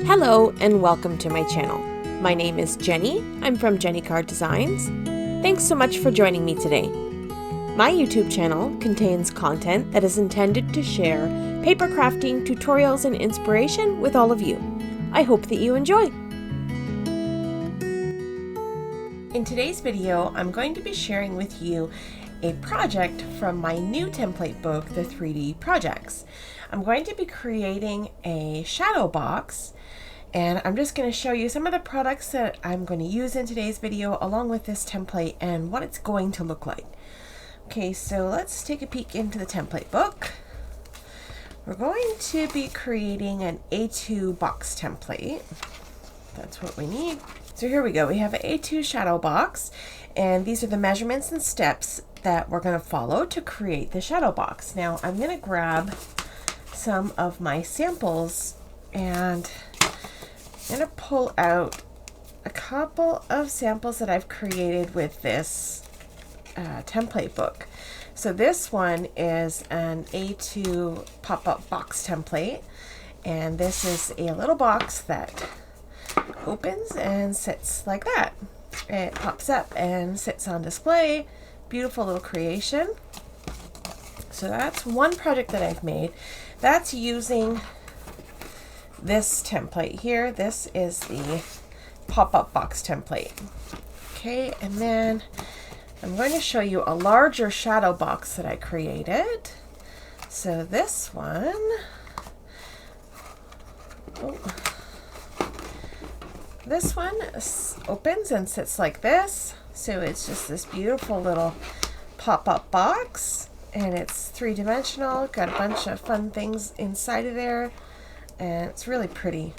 Hello and welcome to my channel. My name is Jenny. I'm from Gina K Designs. Thanks so much for joining me today. My YouTube channel contains content that is intended to share paper crafting tutorials and inspiration with all of you. I hope that you enjoy. In today's video, I'm going to be sharing with you a project from my new template book, the 3D Projects. I'm going to be creating a shadow box, and I'm just going to show you some of the products that I'm going to use in today's video along with this template and what it's going to look like. Okay, so let's take a peek into the template book. We're going to be creating an A2 box template. That's what we need. So here we go. We have an A2 shadow box, and these are the measurements and steps that we're going to follow to create the shadow box. Now I'm going to grab some of my samples and I'm going to pull out a couple of samples that I've created with this template book. So this one is an A2 pop-up box template, and this is a little box that opens and sits like that. It pops up and sits on display. Beautiful little creation. So that's one project that I've made. That's using this template here. This is the pop-up box template. Okay, and then I'm going to show you a larger shadow box that I created. So this one, this one opens and sits like this. So it's just this beautiful little pop-up box, and it's three-dimensional, got a bunch of fun things inside of there, and it's really pretty.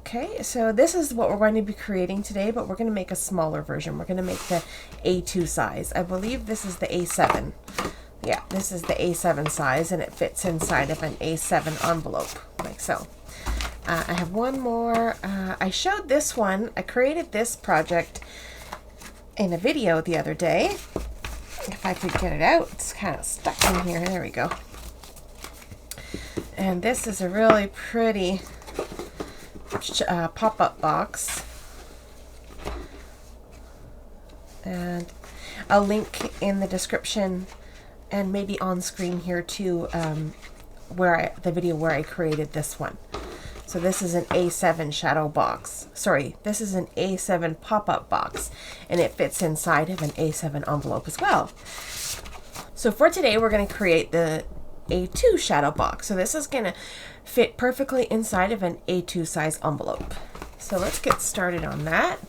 Okay, so this is what we're going to be creating today, but we're going to make a smaller version. We're going to make the A2 size. I believe this is the A7. Yeah, this is the A7 size, and it fits inside of an A7 envelope, like so. I have one more. I showed this one. I created this project in a video the other day. If I could get it out, it's kind of stuck in here. There we go. And this is a really pretty pop-up box. And I'll link in the description and maybe on screen here too, the video where I created this one. So this is an A7 shadow box. Sorry, this is an A7 pop-up box, and it fits inside of an A7 envelope as well. So for today, we're going to create the A2 shadow box. So this is going to fit perfectly inside of an A2 size envelope. So let's get started on that.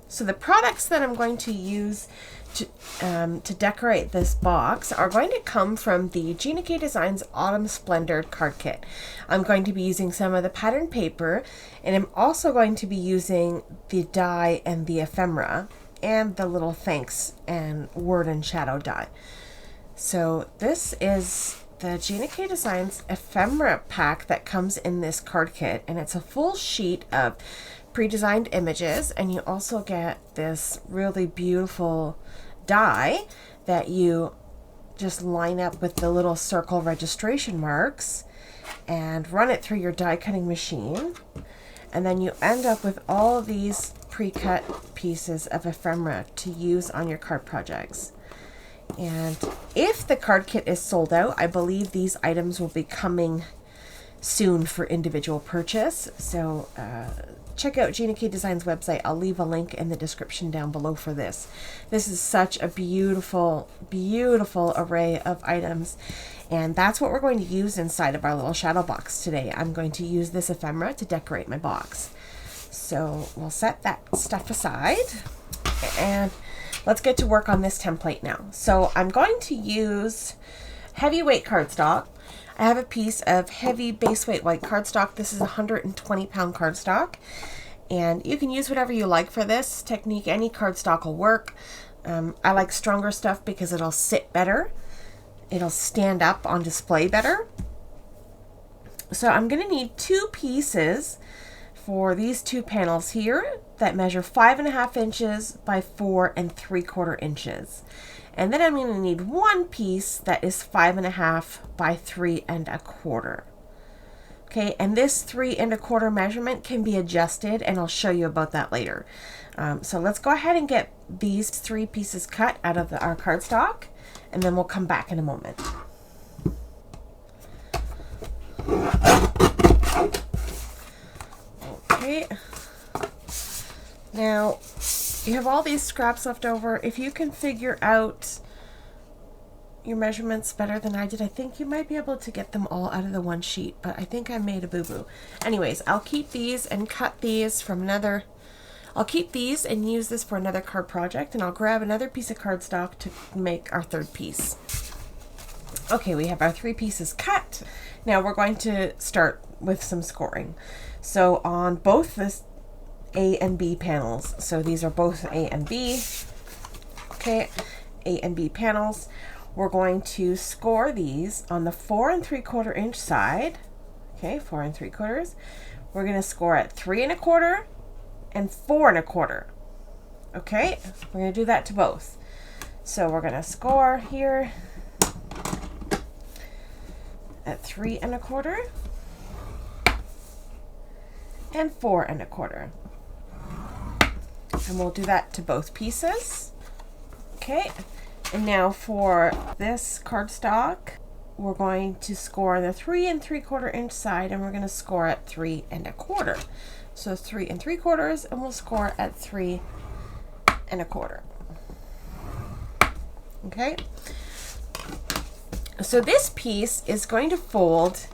So the products that I'm going to use to decorate this box are going to come from the Gina K Designs Autumn Splendor card kit. I'm going to be using some of the pattern paper, and I'm also going to be using the die and the ephemera and the little thanks and word and shadow die. So this is the Gina K Designs ephemera pack that comes in this card kit, and it's a full sheet of pre-designed images, and you also get this really beautiful die that you just line up with the little circle registration marks and run it through your die cutting machine, and then you end up with all of these pre-cut pieces of ephemera to use on your card projects. And if the card kit is sold out, I believe these items will be coming soon for individual purchase. So check out Gina K Designs website. I'll leave a link in the description down below for this. This is such a beautiful, beautiful array of items, and that's what we're going to use inside of our little shadow box today. I'm going to use this ephemera to decorate my box. So we'll set that stuff aside, and let's get to work on this template now. So I'm going to use heavyweight cardstock. I have a piece of heavy base weight white cardstock. This is 120 pound cardstock, and you can use whatever you like for this technique. Any cardstock will work. I like stronger stuff because it'll sit better. It'll stand up on display better. So I'm going to need two pieces for these two panels here that measure 5.5 inches by 4 3/4 inches. And then I'm going to need one piece that is 5.5 by 3 1/4. Okay, and this 3 1/4 measurement can be adjusted, and I'll show you about that later. So let's go ahead and get these 3 pieces cut out of our cardstock, and then we'll come back in a moment. Okay, now you have all these scraps left over. If you can figure out your measurements better than I did, I think you might be able to get them all out of the one sheet, but I think I made a boo-boo. Anyways, I'll keep these and cut these from another, I'll keep these and use this for another card project, and I'll grab another piece of cardstock to make our 3rd piece. Okay, we have our 3 pieces cut. Now we're going to start with some scoring. So on both this A and B panels, so these are both A and B, okay, A and B panels, we're going to score these on the 4 3/4 inch side. Okay, 4 3/4. We're going to score at 3 1/4 and 4 1/4. Okay, we're going to do that to both. So we're going to score here at 3 1/4 and 4 1/4. And we'll do that to both pieces. Okay. And now for this cardstock, we're going to score the 3 3/4 inch side, and we're going to score at 3 1/4. So 3 3/4, and we'll score at 3 1/4. Okay. So this piece is going to fold,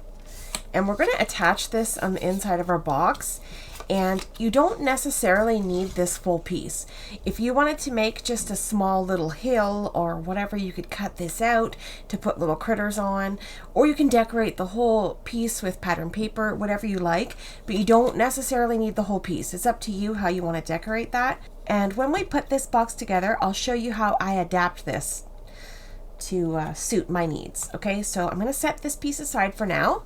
and we're going to attach this on the inside of our box. And you don't necessarily need this full piece. If you wanted to make just a small little hill or whatever, you could cut this out to put little critters on, or you can decorate the whole piece with pattern paper, whatever you like, but you don't necessarily need the whole piece. It's up to you how you want to decorate that. And when we put this box together, I'll show you how I adapt this to suit my needs. Okay, so I'm going to set this piece aside for now.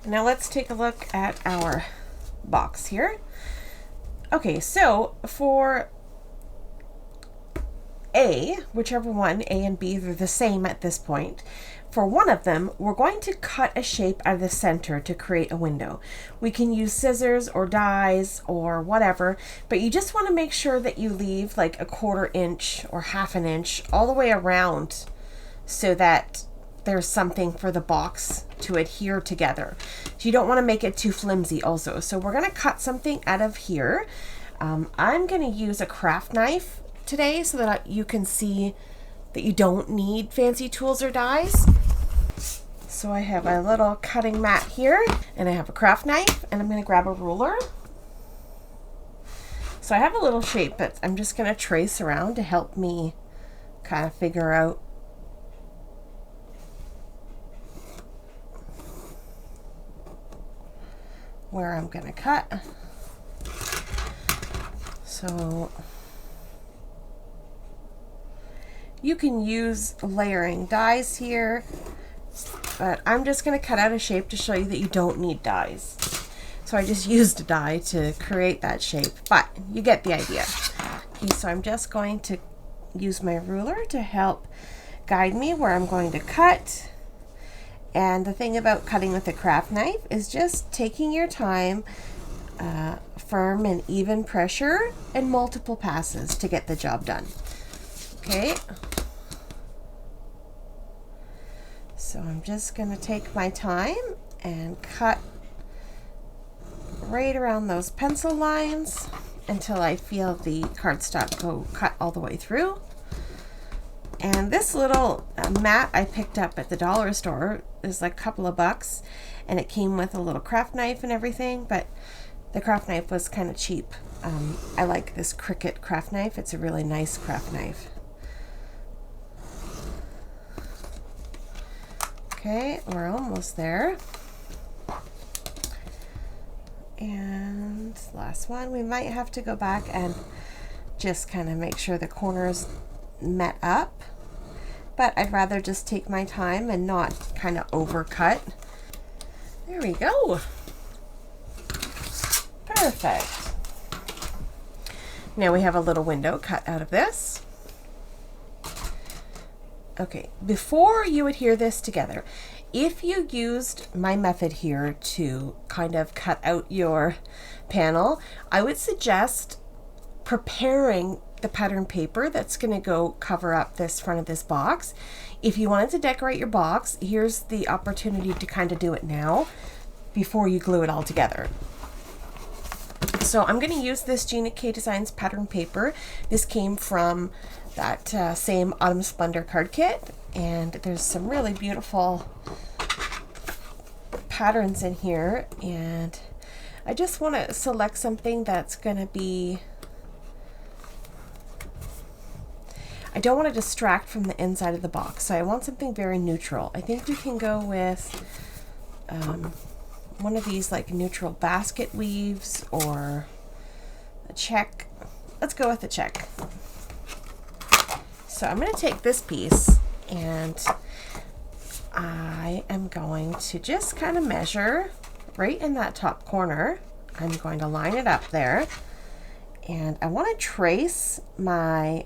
Now let's take a look at our box here. Okay, so for A, whichever one, A and B, they're the same at this point. For one of them, we're going to cut a shape out of the center to create a window. We can use scissors or dies or whatever, but you just want to make sure that you leave like a 1/4 inch or 1/2 inch all the way around so that there's something for the box to adhere together. So you don't want to make it too flimsy also. So we're going to cut something out of here. I'm going to use a craft knife today so that you can see that you don't need fancy tools or dies. So I have a little cutting mat here, and I have a craft knife, and I'm going to grab a ruler. So I have a little shape that I'm just going to trace around to help me kind of figure out where I'm going to cut. So you can use layering dies here, but I'm just going to cut out a shape to show you that you don't need dies. So I just used a die to create that shape, but you get the idea. Okay, so I'm just going to use my ruler to help guide me where I'm going to cut. And the thing about cutting with a craft knife is just taking your time, firm and even pressure, and multiple passes to get the job done. Okay. So I'm just going to take my time and cut right around those pencil lines until I feel the cardstock go cut all the way through. And this little mat I picked up at the dollar store is like a couple of bucks, and it came with a little craft knife and everything, but the craft knife was kind of cheap. I like this Cricut craft knife. It's a really nice craft knife. Okay, we're almost there. And last one, we might have to go back and just kind of make sure the corners met up, but I'd rather just take my time and not kind of overcut. There we go. Perfect. Now we have a little window cut out of this. Okay, before you adhere this together, if you used my method here to kind of cut out your panel, I would suggest preparing the pattern paper that's going to go cover up this front of this box. If you wanted to decorate your box, here's the opportunity to kind of do it now before you glue it all together. So I'm going to use this Gina K Designs pattern paper. This came from that same Autumn Splendor card kit, and there's some really beautiful patterns in here, and I just want to select something that's going to be, I don't want to distract from the inside of the box, so I want something very neutral. I think we can go with one of these like neutral basket weaves or a check. Let's go with the check. So I'm going to take this piece and I am going to just kind of measure right in that top corner. I'm going to line it up there, and I want to trace my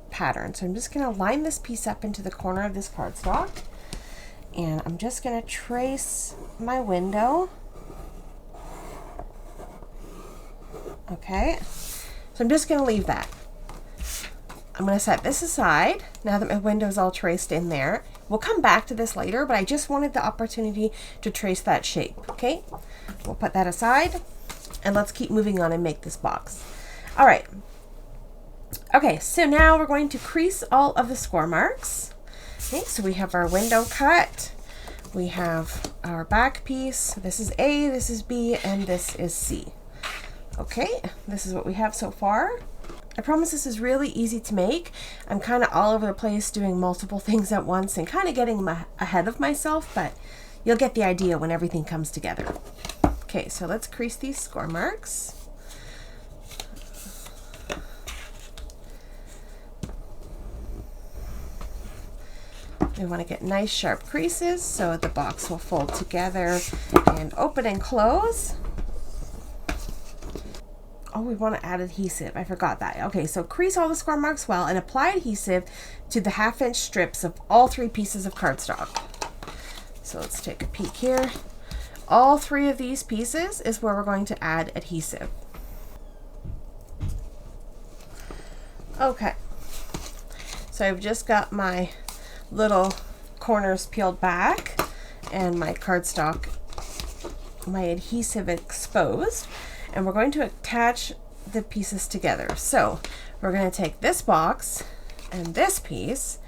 pattern. So I'm just going to line this piece up into the corner of this cardstock, and I'm just going to trace my window. Okay, so I'm just going to leave that. I'm going to set this aside now that my window is all traced in there. We'll come back to this later, but I just wanted the opportunity to trace that shape. Okay, we'll put that aside and let's keep moving on and make this box. All right. Okay, so now we're going to crease all of the score marks. Okay, so we have our window cut. We have our back piece. This is A, this is B, and this is C. Okay, this is what we have so far. I promise this is really easy to make. I'm kind of all over the place doing multiple things at once and kind of getting ahead of myself, but you'll get the idea when everything comes together. Okay, so let's crease these score marks. We want to get nice sharp creases so the box will fold together and open and close. Oh, we want to add adhesive. I forgot that. Okay, so crease all the score marks well and apply adhesive to the 1/2-inch strips of all 3 pieces of cardstock. So let's take a peek here. All 3 of these pieces is where we're going to add adhesive. Okay, so I've just got my little corners peeled back and my cardstock, my adhesive exposed. And we're going to attach the pieces together. So we're going to take this box and this piece,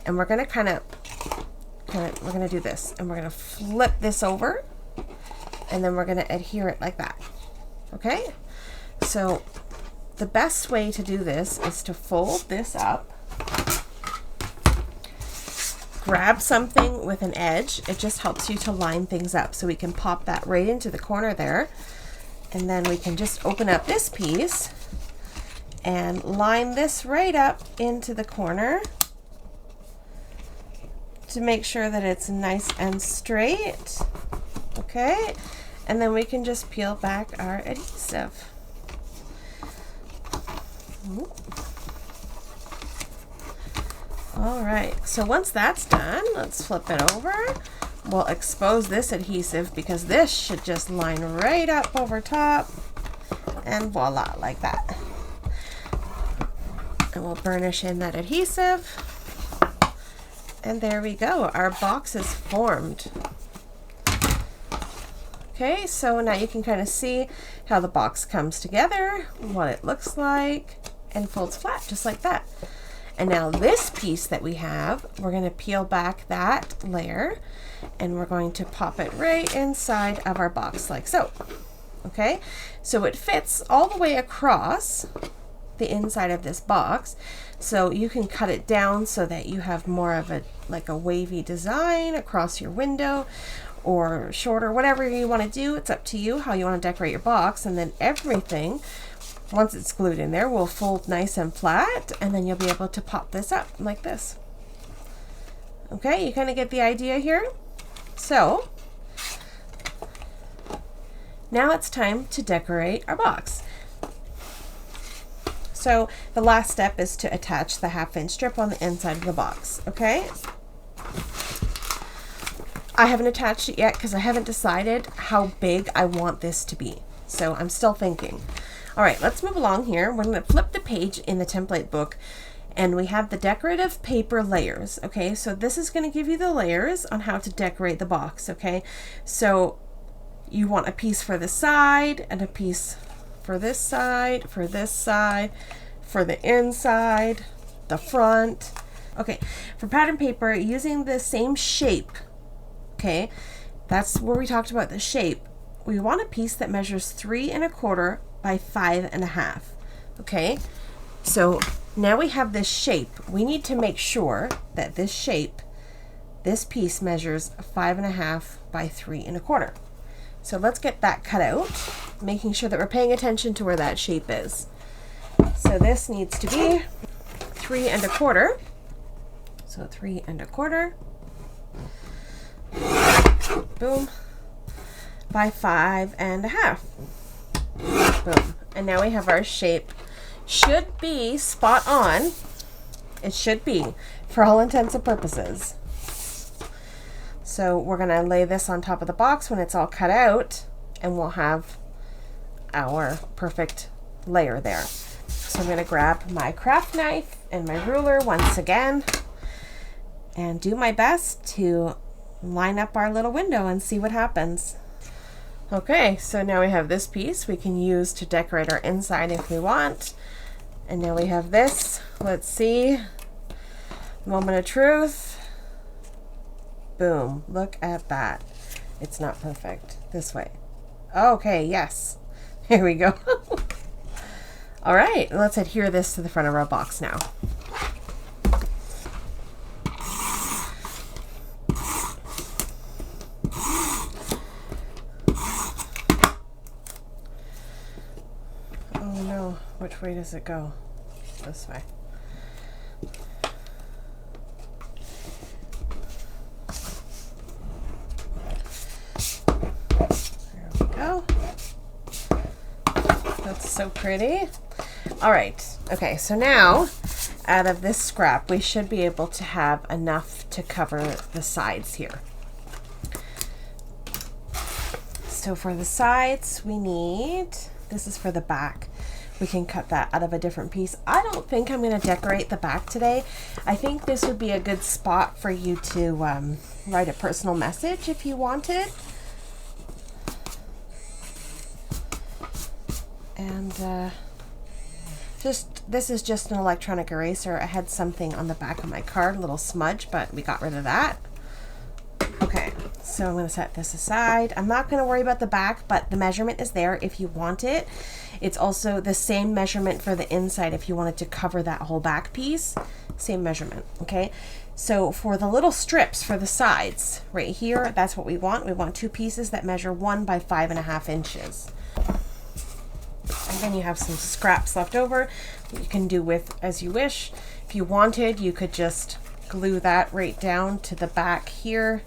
and we're going to we're going to do this, and we're going to flip this over, and then we're going to adhere it like that. Okay? So the best way to do this is to fold this up, grab something with an edge. It just helps you to line things up. So we can pop that right into the corner there. And then we can just open up this piece and line this right up into the corner to make sure that it's nice and straight. Okay, and then we can just peel back our adhesive. All right, so once that's done, let's flip it over. We'll expose this adhesive because this should just line right up over top, and voila, like that. And we'll burnish in that adhesive, and there we go. Our box is formed. Okay, so now you can kind of see how the box comes together, what it looks like, and folds flat just like that. And now this piece that we have, we're going to peel back that layer, and we're going to pop it right inside of our box like so. Okay, so it fits all the way across the inside of this box, so you can cut it down so that you have more of a like a wavy design across your window, or shorter, whatever you want to do. It's up to you how you want to decorate your box. And then everything, once it's glued in there, will fold nice and flat, and then you'll be able to pop this up like this. Okay, you kind of get the idea here. So now it's time to decorate our box. So the last step is to attach the 1/2 inch strip on the inside of the box, okay? I haven't attached it yet because I haven't decided how big I want this to be. So I'm still thinking. All right, let's move along here. We're going to flip the page in the template book, and we have the decorative paper layers, okay? So this is going to give you the layers on how to decorate the box, okay? So you want a piece for the side and a piece for this side, for this side, for the inside, the front. Okay, for pattern paper, using the same shape, okay, that's where we talked about the shape. We want a piece that measures 3 1/4 by 5 1/2. Okay, so now we have this shape. We need to make sure that this shape, this piece measures 5 1/2 by 3 1/4. So let's get that cut out, making sure that we're paying attention to where that shape is. So this needs to be 3 1/4. So 3 1/4. Boom. By 5 1/2. Boom. And now we have our shape. Should be spot on. It should be, for all intents and purposes. So we're going to lay this on top of the box when it's all cut out, and we'll have our perfect layer there. So I'm going to grab my craft knife and my ruler once again and do my best to line up our little window and see what happens. Okay, so now we have this piece we can use to decorate our inside if we want. And now we have this. Let's see. Moment of truth. Boom. Look at that. It's not perfect. This way. Okay, yes. Here we go. All right, let's adhere this to the front of our box now. Oh no, which way does it go? This way. There we go. That's so pretty. All right, okay, so now out of this scrap, we should be able to have enough to cover the sides here. So for the sides, we need, this is for the back. We can cut that out of a different piece. I don't think I'm going to decorate the back today. I think this would be a good spot for you to write a personal message if you wanted. And this is just an electronic eraser. I had something on the back of my card, a little smudge, but we got rid of that. Okay, so I'm going to set this aside. I'm not going to worry about the back, but the measurement is there if you want it. It's also the same measurement for the inside if you wanted to cover that whole back piece. Same measurement, okay? So for the little strips for the sides, right here, that's what we want. We want 2 pieces that measure 1 by 5 1/2 inches. And then you have some scraps left over that you can do with as you wish. If you wanted, you could just glue that right down to the back here.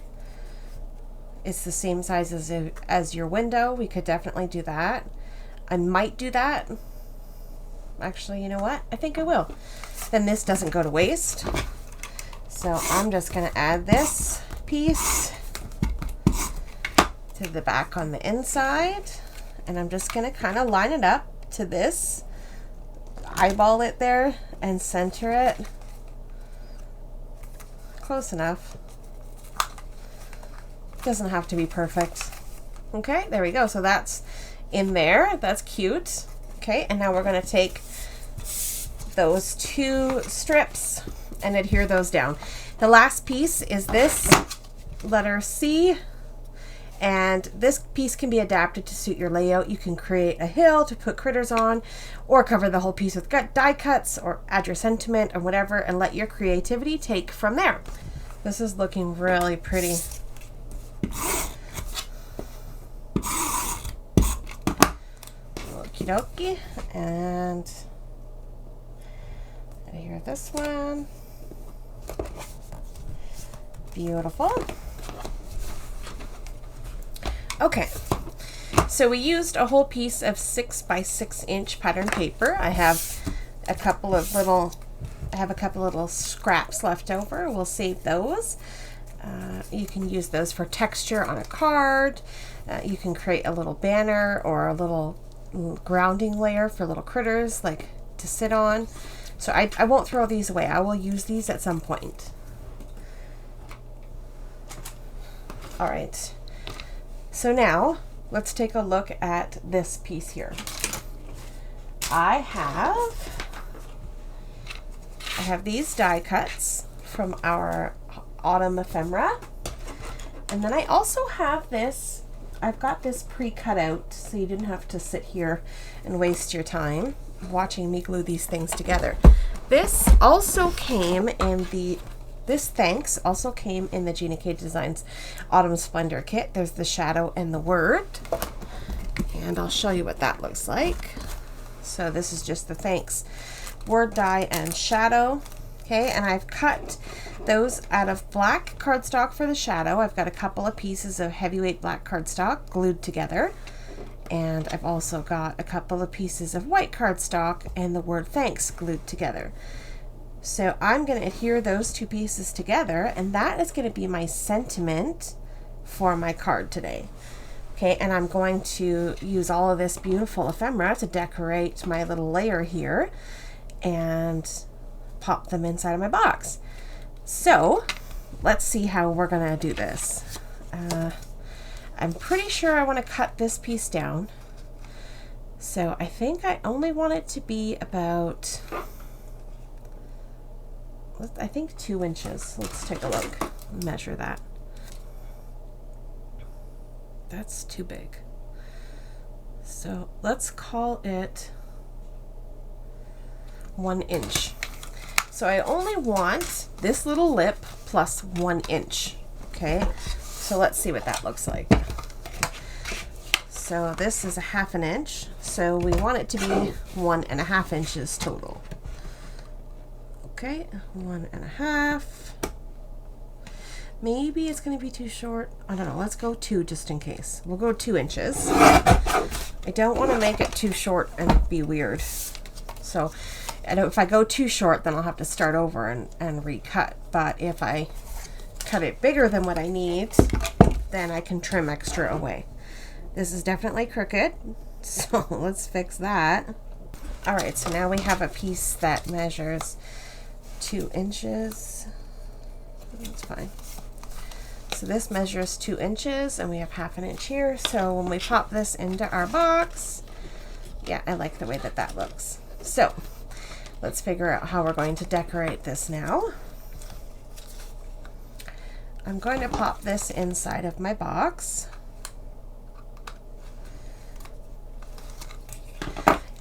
It's the same size as your window. We could definitely do that. I might do that. Actually, you know what? I think I will. Then this doesn't go to waste. So I'm just going to add this piece to the back on the inside. And I'm just going to kind of line it up to this. Eyeball it there and center it. Close enough. Doesn't have to be perfect. Okay, there we go. So that's in there. That's cute. Okay, and now we're going to take those 2 strips and adhere those down. The last piece is this letter C, and this piece can be adapted to suit your layout. You can create a hill to put critters on, or cover the whole piece with die cuts, or add your sentiment or whatever, and let your creativity take from there. This is looking really pretty. Okie dokie, and here this one. Beautiful. Okay, so we used a whole piece of 6 by 6 inch pattern paper. I have a couple of little, I have a couple little scraps left over. We'll save those. You can use those for texture on a card. You can create a little banner or a little grounding layer for little critters like to sit on. So I won't throw these away. I will use these at some point. All right. So now let's take a look at this piece here. I have these die cuts from our autumn ephemera. And then I also have this, I've got this pre-cut out so you didn't have to sit here and waste your time watching me glue these things together. This also came in the, this thanks also came in the Gina K Designs Autumn Splendor kit. There's the shadow and the word. And I'll show you what that looks like. So this is just the thanks word die and shadow. Okay, and I've cut those out of black cardstock for the shadow. I've got a couple of pieces of heavyweight black cardstock glued together. And I've also got a couple of pieces of white cardstock and the word thanks glued together. So I'm going to adhere those two pieces together, and that is going to be my sentiment for my card today. Okay, and I'm going to use all of this beautiful ephemera to decorate my little layer here and pop them inside of my box. So let's see how we're gonna do this. I'm pretty sure I want to cut this piece down. So I think I only want it to be about, I think 2 inches. Let's take a look, measure that. That's too big. So let's call it 1 inch. So I only want this little lip plus 1 inch. Okay, so let's see what that looks like. So this is a 1/2 inch. So we want it to be 1.5 inches total. Okay, 1.5. Maybe it's going to be too short. I don't know. Let's go 2 just in case. We'll go 2 inches. I don't want to make it too short and be weird. So if I go too short, then I'll have to start over and recut. But if I cut it bigger than what I need, then I can trim extra away. This is definitely crooked, so let's fix that. All right, so now we have a piece that measures 2 inches. That's fine. So this measures 2 inches, and we have 1/2 inch here. So when we pop this into our box, yeah, I like the way that that looks. So let's figure out how we're going to decorate this now. I'm going to pop this inside of my box.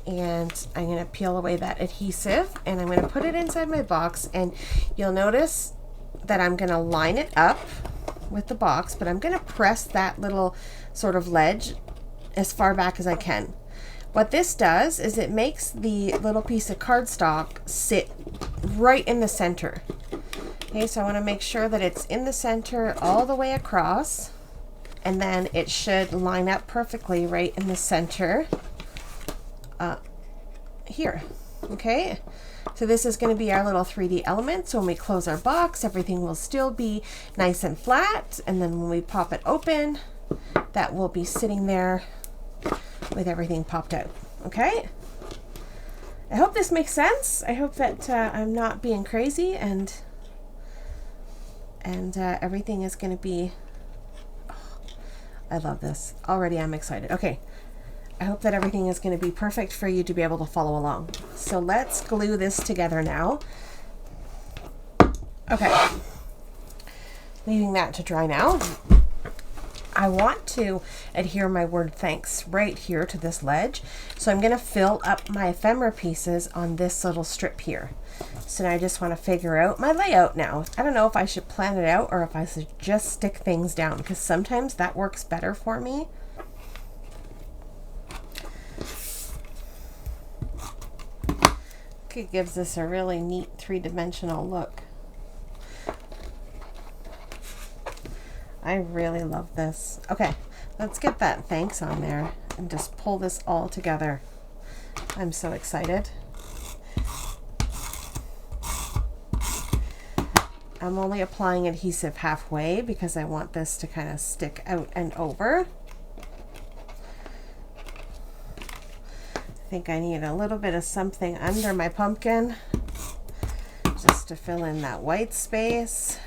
And I'm going to peel away that adhesive, and I'm going to put it inside my box, and you'll notice that I'm going to line it up with the box, but I'm going to press that little sort of ledge as far back as I can. What this does is it makes the little piece of cardstock sit right in the center. Okay, so I want to make sure that it's in the center all the way across, and then it should line up perfectly right in the center here. Okay, so this is going to be our little 3D element. So when we close our box, everything will still be nice and flat, and then when we pop it open, that will be sitting there with everything popped out. Okay, I hope this makes sense. I hope that I'm not being crazy, and everything is going to be, oh, I love this already. I'm excited. Okay, I hope that everything is going to be perfect for you to be able to follow along. So let's glue this together now. Okay, leaving that to dry now. I want to adhere my word thanks right here to this ledge. So I'm going to fill up my ephemera pieces on this little strip here. So now I just want to figure out my layout now. I don't know if I should plan it out or if I should just stick things down, because sometimes that works better for me. It gives this a really neat three-dimensional look. I really love this. Okay, let's get that thanks on there and just pull this all together. I'm so excited. I'm only applying adhesive halfway because I want this to kind of stick out and over. I think I need a little bit of something under my pumpkin just to fill in that white space.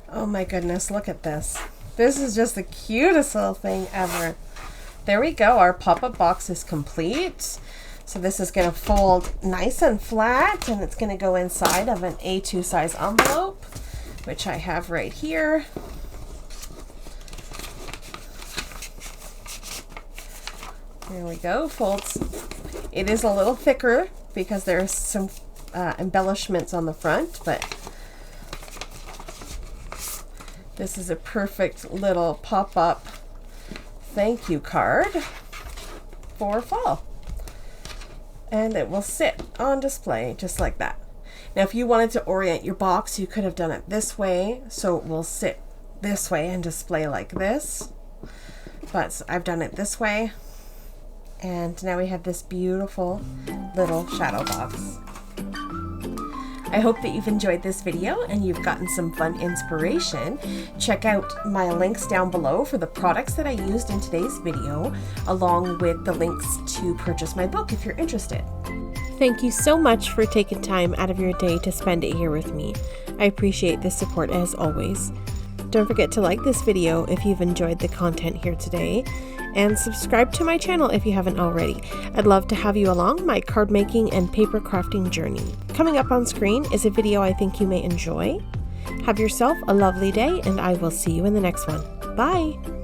Oh my goodness, look at this. This is just the cutest little thing ever. There we go, our pop-up box is complete. So this is going to fold nice and flat, and it's going to go inside of an A2 size envelope, which I have right here. There we go, folds. It is a little thicker because there's some embellishments on the front, but this is a perfect little pop-up thank you card for fall. And it will sit on display just like that. Now, if you wanted to orient your box, you could have done it this way, so it will sit this way and display like this. But I've done it this way. And now we have this beautiful little shadow box. I hope that you've enjoyed this video and you've gotten some fun inspiration. Check out my links down below for the products that I used in today's video, along with the links to purchase my book if you're interested. Thank you so much for taking time out of your day to spend it here with me. I appreciate the support as always. Don't forget to like this video if you've enjoyed the content here today, and subscribe to my channel if you haven't already. I'd love to have you along my card making and paper crafting journey. Coming up on screen is a video I think you may enjoy. Have yourself a lovely day, and I will see you in the next one. Bye!